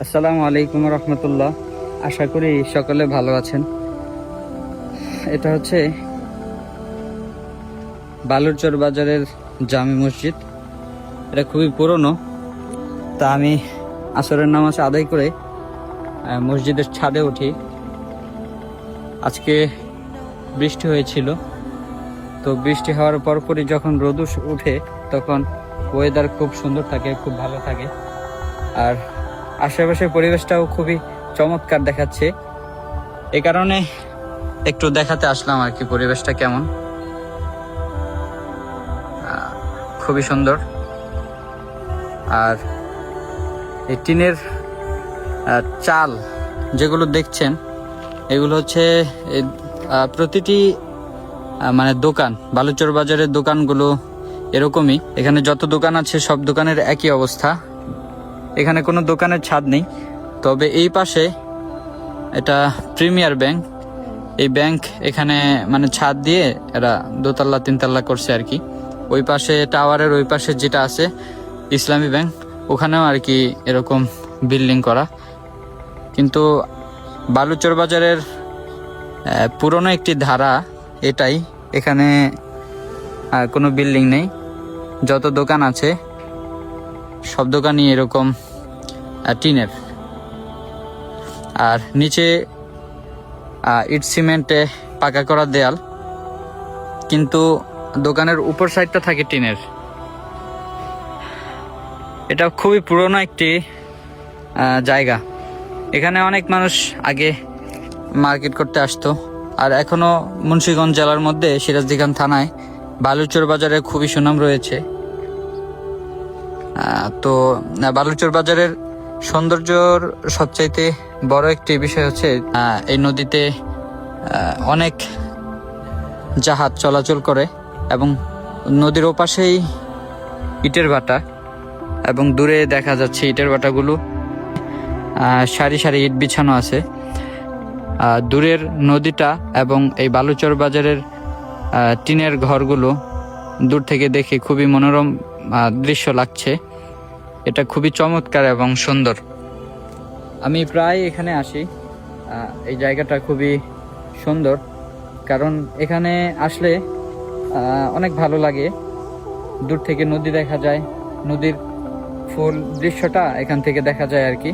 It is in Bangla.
আসসালামু আলাইকুম রহমতুল্লাহ। আশা করি সকলে ভালো আছেন। এটা হচ্ছে বালুরচর বাজারের জামি মসজিদ। এটা খুবই পুরনো। তা আমি আসরের নামাজ আদায় করে মসজিদের ছাদে উঠি। আজকে বৃষ্টি হয়েছিল, তো বৃষ্টি হওয়ার পরপরই যখন রোদ উঠে তখন ওয়েদার খুব সুন্দর থাকে, খুব ভালো থাকে। আর আশেপাশের পরিবেশটাও খুবই চমৎকার দেখাচ্ছে। এই কারণে একটু দেখাতে আসলাম আর কি, পরিবেশটা কেমন। খুবই সুন্দর। আর এই টিনের চাল যেগুলো দেখছেন, এগুলো হচ্ছে প্রতিটি মানে দোকান, বালুচর বাজারের দোকানগুলো এরকমই। এখানে যত দোকান আছে সব দোকানের একই অবস্থা। এখানে কোনো দোকানের ছাদ নেই। তবে এই পাশে এটা প্রিমিয়ার ব্যাংক। এই ব্যাংক এখানে মানে ছাদ দিয়ে এরা দোতলা তিনতলা করছে আর কি। ওই পাশে টাওয়ারের ওই পাশে যেটা আছে ইসলামী ব্যাংক, ওখানেও আর কি এরকম বিল্ডিং করা। কিন্তু বালুচর বাজারের পুরনো একটি ধারা এটাই, এখানে কোনো বিল্ডিং নেই। যত দোকান আছে সব দোকানই এরকম টিনের। আর নিচে ইট সিমেন্টে পাকা করা দেয়াল, কিন্তু দোকানের উপর সাইডটা থাকে টিনের। এটা খুবই পুরনো একটি জায়গা। এখানে অনেক মানুষ আগে মার্কেট করতে আসতো। আর এখনো মুন্সিগঞ্জ জেলার মধ্যে সিরাজদিখান থানায় বালুচর বাজারে খুবই সুনাম রয়েছে। তো বালুচর বাজারের সৌন্দর্যর সবচাইতে বড় একটি বিষয় হচ্ছে এই নদীতে অনেক জাহাজ চলাচল করে এবং নদীর ওপাশেই ইটের ভাটা, এবং দূরে দেখা যাচ্ছে ইটের ভাটাগুলো সারি সারি ইট বিছানো আছে। দূরের নদীটা এবং এই বালুচর বাজারের টিনের ঘরগুলো দূর থেকে দেখে খুবই মনোরম দৃশ্য লাগছে। এটা খুবই চমৎকার এবং সুন্দর। আমি প্রায় এখানে আসি। এই জায়গাটা খুবই সুন্দর, কারণ এখানে আসলে অনেক ভালো লাগে। দূর থেকে নদী দেখা যায়, নদীর ফুল দৃশ্যটা এখান থেকে দেখা যায় আর কি।